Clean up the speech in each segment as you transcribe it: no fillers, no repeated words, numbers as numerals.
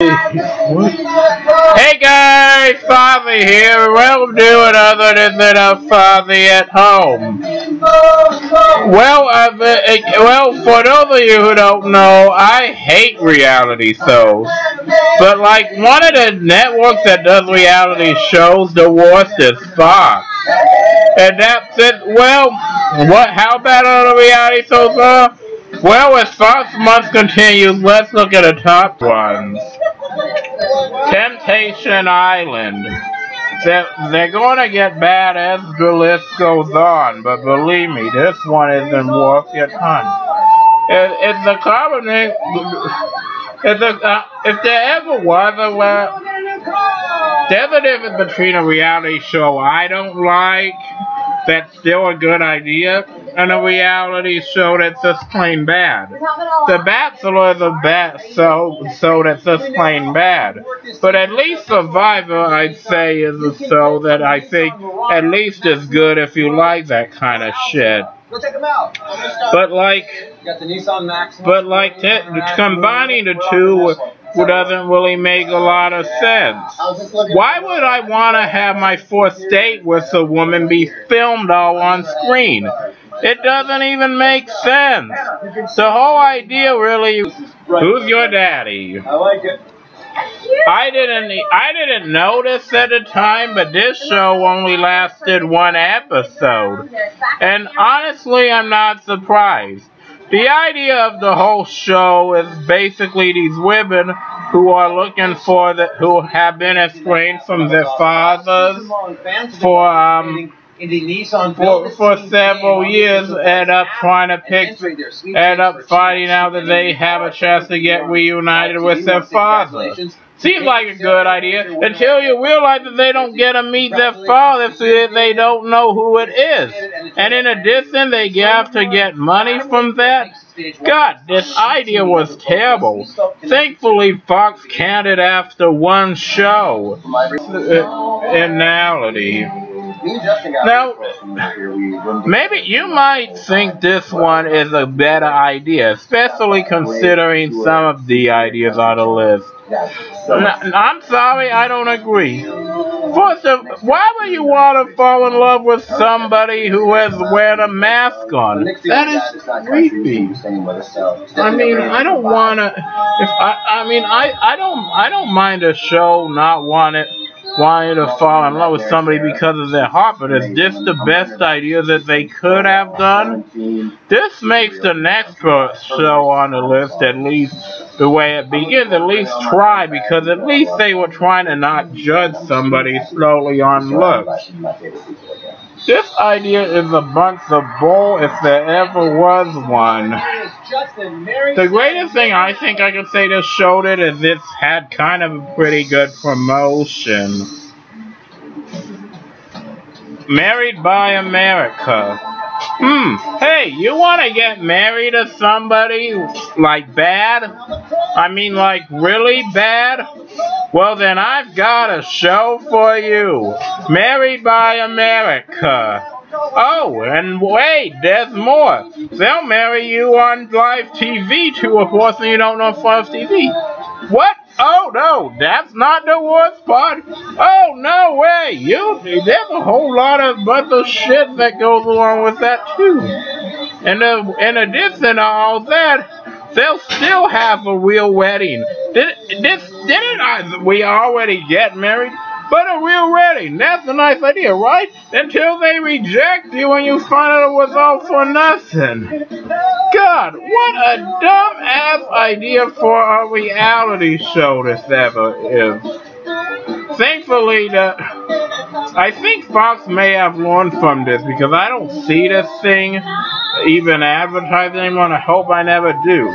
Hey guys, Fozzie here. Welcome to another edition of Fozzie at Home. Well, for those of you who don't know, I hate reality shows. But like one of the networks that does reality shows, the worst is Fox. And that's it. Well, how bad are the reality shows are? Well, as Fox month continues, let's look at the top ones. Temptation Island. They're going to get bad as the list goes on, but believe me, this one isn't worth your time. It's a common. If there ever was there's a difference between a reality show I don't like, that's still a good idea, and a reality show that's just plain bad. The Bachelor is a bad show that's just plain bad. But at least Survivor, I'd say, is a show that I think at least is good if you like that kind of shit. But combining the two doesn't really make a lot of sense. Why would I want to have my fourth date with a woman be filmed all on screen? It doesn't even make sense. The whole idea really, who's your daddy? I like it. I didn't notice at the time, but this show only lasted one episode. And honestly, I'm not surprised. The idea of the whole show is basically these women who are looking who have been estranged from their fathers for several years, end up finding out that they have a chance to get reunited with their father. Seems like a good idea until you realize that they don't get to meet their father, so they don't know who it is. And in addition, they have to get money from that. God, this idea was terrible. Thankfully, Fox canned it after one show. Finality. Now, maybe you might think this one is a better idea, especially considering some of the ideas on the list. I'm sorry, I don't agree. First of all, why would you want to fall in love with somebody who has wearing a mask on? That is creepy. I mean, I don't want to. I don't mind a show not wanting to fall in love with somebody because of their heart, but is this the best idea that they could have done? This makes the next show on the list, at least the way it begins, at least try, because at least they were trying to not judge somebody slowly on looks. This idea is a bunch of bull if there ever was one. The greatest thing I think I could say this show did is it's had kind of a pretty good promotion. Married by America. Hey, you want to get married to somebody, like, bad? I mean, like, really bad? Well, then I've got a show for you. Married by America. Oh, and wait, there's more. They'll marry you on live TV to a person you don't know from TV. What? Oh, no, that's not the worst part. Oh, no way. There's a whole lot of other shit that goes along with that, too. And in addition to all that, they'll still have a real wedding. Didn't we already get married? But a real wedding, that's a nice idea, right? Until they reject you and you find out it was all for nothing. God, what a dumb-ass idea for a reality show this ever is. Thankfully, I think Fox may have learned from this, because I don't see this thing even advertised anymore, and I hope I never do.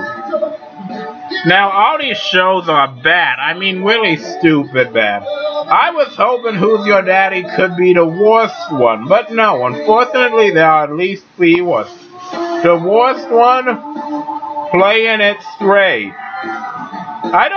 Now, all these shows are bad. I mean, really stupid bad. I was hoping Who's Your Daddy could be the worst one, but no. Unfortunately, there are at least 3 worse. The worst one, Playing It Straight. I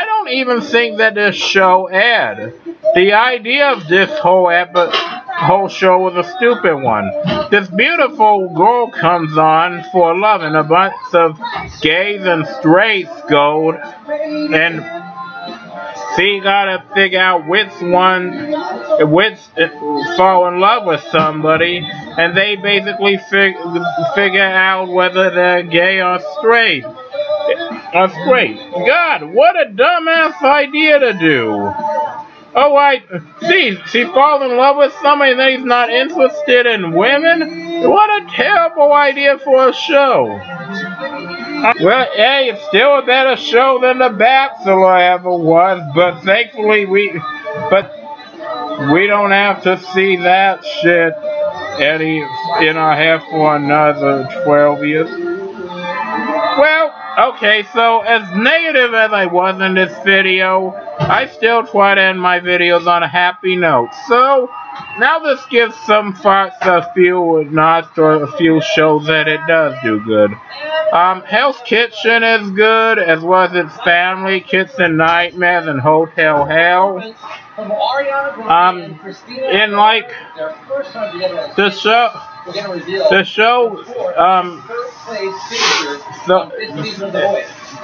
don't even think that this show aired. The idea of this whole episode, whole show was a stupid one. This beautiful girl comes on for love, and a bunch of gays and straights go, and she gotta figure out which fall in love with somebody, and they basically figure out whether they're gay or straight. God, what a dumbass idea to do. Oh, she falls in love with somebody and then he's not interested in women? What a terrible idea for a show. Well, hey, it's still a better show than The Bachelor ever was, but thankfully we don't have to see that shit in our hair for another 12 years. Well, okay, so as negative as I was in this video, I still try to end my videos on a happy note. So, now this gives some thoughts a few nods to a few shows that it does do good. Hell's Kitchen is good, as well as its family, Kitchen Nightmares, and Hotel Hell. In like the show,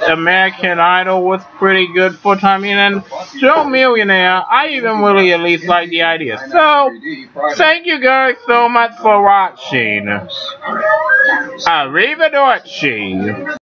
American Idol was pretty good for time, and Joe Millionaire, I even really at least like the idea. So, thank you guys so much for watching. Arrivederci.